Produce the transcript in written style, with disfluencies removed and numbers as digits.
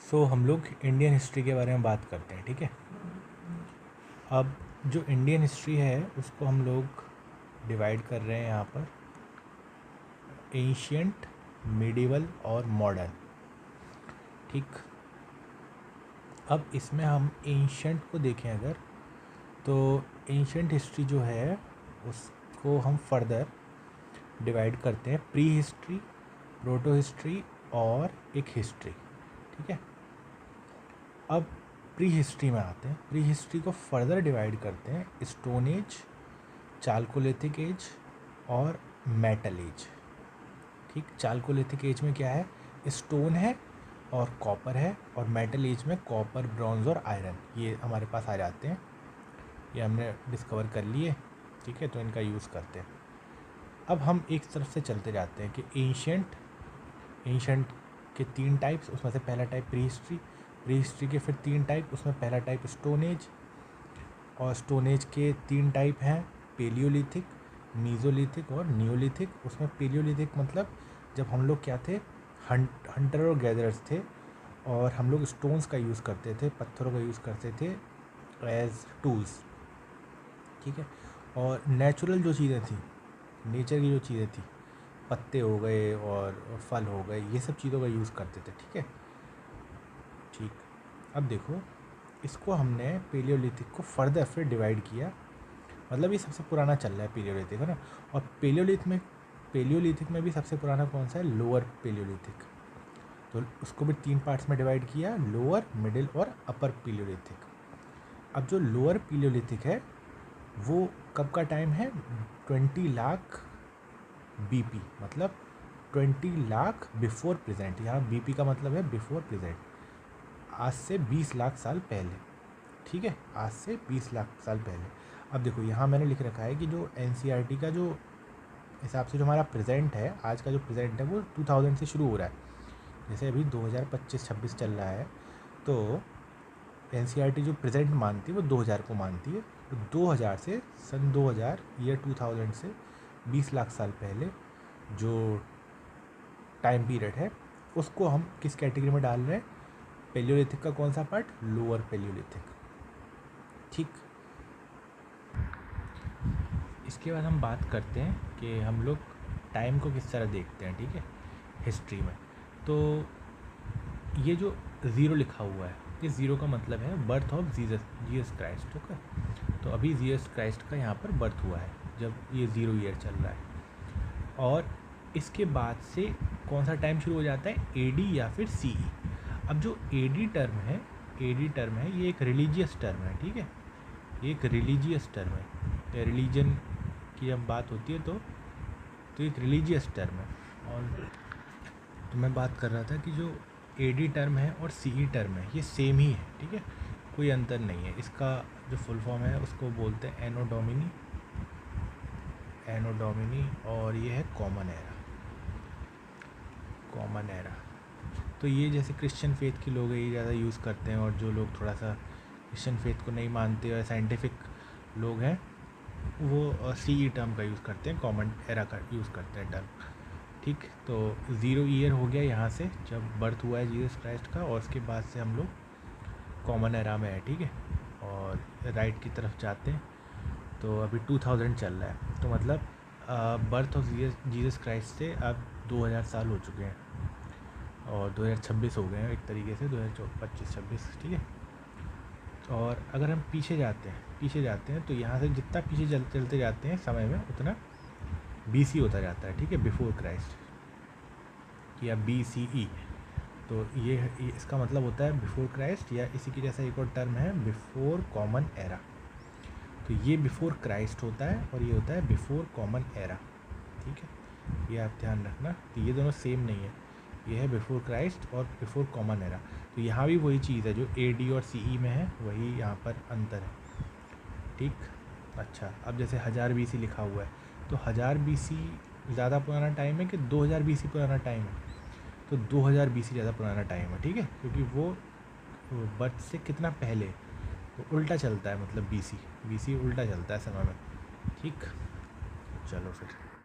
सो हम लोग Indian history के बारे में बात करते हैं, ठीक है। अब जो इंडियन हिस्ट्री है उसको हम लोग डिवाइड कर रहे हैं यहाँ पर एंशियंट, मिडिवल और मॉडर्न, ठीक। अब इसमें हम एंशियंट को देखें अगर, तो एंशियंट हिस्ट्री जो है उसको हम फर्दर डिवाइड करते हैं प्री हिस्ट्री, प्रोटो हिस्ट्री और एक हिस्ट्री, ठीक है। अब प्री हिस्ट्री में आते हैं। प्री हिस्ट्री को फर्दर डिवाइड करते हैं स्टोन एज, चालकोलिथिक एज और मेटल एज, ठीक। चालकोलिथिक एज में क्या है, स्टोन है और कॉपर है, और मेटल एज में कॉपर, ब्रॉन्ज और आयरन ये हमारे पास आ जाते हैं। ये हमने डिस्कवर कर लिए, ठीक है, तो इनका यूज़ करते हैं। अब हम एक तरफ से चलते जाते हैं कि एंशियंट के 3 टाइप्स, उसमें से पहला टाइप प्री हिस्ट्री के फिर 3 टाइप, उसमें पहला टाइप स्टोन एज, और स्टोन एज के 3 टाइप हैं पेलियोलिथिक, मीज़ोलिथिक और नियोलिथिक। उसमें पेलियोलिथिक मतलब जब हम लोग क्या थे, हंटर और गैदरर्स थे, और हम लोग स्टोन्स का यूज़ करते थे, पत्थरों का यूज़ करते थे एज टूल्स, ठीक है। और नेचुरल जो चीज़ें थी, नेचर की जो चीज़ें थी, पत्ते हो गए और फल हो गए, ये सब चीज़ों का यूज़ करते थे, ठीक है, ठीक। अब देखो, इसको हमने पेलियोलिथिक को फर्दर फिर डिवाइड किया, मतलब ये सबसे पुराना चल रहा है पेलियोलिथिक, है ना। और पेलियोलिथिक में भी सबसे पुराना कौन सा है, लोअर पेलियोलिथिक। तो उसको भी 3 पार्ट्स में डिवाइड किया, लोअर, मिडिल और अपर पेलियोलिथिक। अब जो लोअर पेलियोलिथिक है वो कब का टाइम है, 20 लाख बीपी, मतलब 20 लाख बिफोर प्रेजेंट। यहाँ बीपी का मतलब है बिफोर प्रेजेंट, आज से 20 लाख साल पहले, ठीक है, आज से 20 लाख साल पहले। अब देखो यहाँ मैंने लिख रखा है कि जो एनसीईआरटी का जो हिसाब से जो हमारा प्रेजेंट है, आज का जो प्रेजेंट है वो 2000 से शुरू हो रहा है। जैसे अभी 2025-26 चल रहा है, तो एनसीईआरटी जो प्रेजेंट मानती है वो 2000 को मानती है। तो 2000 से सन 2000 ईयर 2000 से 20 लाख साल पहले जो टाइम पीरियड है उसको हम किस कैटेगरी में डाल रहे हैं, पेलियोलिथिक का कौन सा पार्ट, लोअर पेलियोलिथिक, ठीक। इसके बाद हम बात करते हैं कि हम लोग टाइम को किस तरह देखते हैं, ठीक है, हिस्ट्री में। तो ये जो ज़ीरो लिखा हुआ है, ये ज़ीरो का मतलब है बर्थ ऑफ जीसस क्राइस्ट, ठीक है। तो अभी जीसस क्राइस्ट का यहाँ पर बर्थ हुआ है जब ये 0 ईयर चल रहा है, और इसके बाद से कौन सा टाइम शुरू हो जाता है, एडी या फिर सीई। अब जो एडी टर्म है, ये एक रिलीजियस टर्म है, ठीक है, ये एक रिलीजियस टर्म है। रिलीजन की जब बात होती है तो एक रिलीजियस टर्म है। और तो मैं बात कर रहा था कि जो एडी टर्म है और सीई टर्म है ये सेम ही है, ठीक है, कोई अंतर नहीं है। इसका जो फुल फॉर्म है उसको बोलते हैं एनो डोमिनी, और ये है कॉमन एरा। तो ये जैसे क्रिश्चियन फेथ के लोग ये ज़्यादा यूज़ करते हैं, और जो लोग थोड़ा सा क्रिश्चियन फेथ को नहीं मानते और साइंटिफिक लोग हैं वो सीई टर्म का यूज़ करते हैं, कॉमन एरा का यूज़ करते हैं टर्म, ठीक। तो 0 ईयर हो गया यहाँ से जब बर्थ हुआ है जीसस क्राइस्ट का, और उसके बाद से हम लोग कॉमन एरा में है, ठीक है। और राइट की तरफ जाते हैं तो अभी 2000 चल रहा है, तो मतलब बर्थ ऑफ जीसस क्राइस्ट से अब 2000 साल हो चुके हैं, और 2026 हो गए हैं एक तरीके से, 2025-26, ठीक है। और अगर हम पीछे जाते हैं तो यहाँ से जितना पीछे चलते जाते हैं समय में उतना बीसी होता जाता है, ठीक है, बिफोर क्राइस्ट या BCE। तो ये इसका मतलब होता है बिफोर क्राइस्ट, या इसी की जैसा एक और टर्म है बिफोर कॉमन एरा। तो ये बिफोर क्राइस्ट होता है और ये होता है बिफोर कॉमन एरा, ठीक है, ये आप ध्यान रखना। तो ये दोनों सेम नहीं है, ये है बिफोर क्राइस्ट और बिफोर कॉमन एरा। तो यहाँ भी वही चीज़ है जो AD और CE में है, वही यहाँ पर अंतर है, ठीक। अच्छा, अब जैसे 1000 BC लिखा हुआ है, तो 1000 BC ज़्यादा पुराना टाइम है कि 2000 BC पुराना टाइम है, तो 2000 BC ज़्यादा पुराना टाइम है, ठीक है, क्योंकि वो बर्थ से कितना पहले, वो उल्टा चलता है, मतलब BC उल्टा चलता है समय में, ठीक। चलो फिर।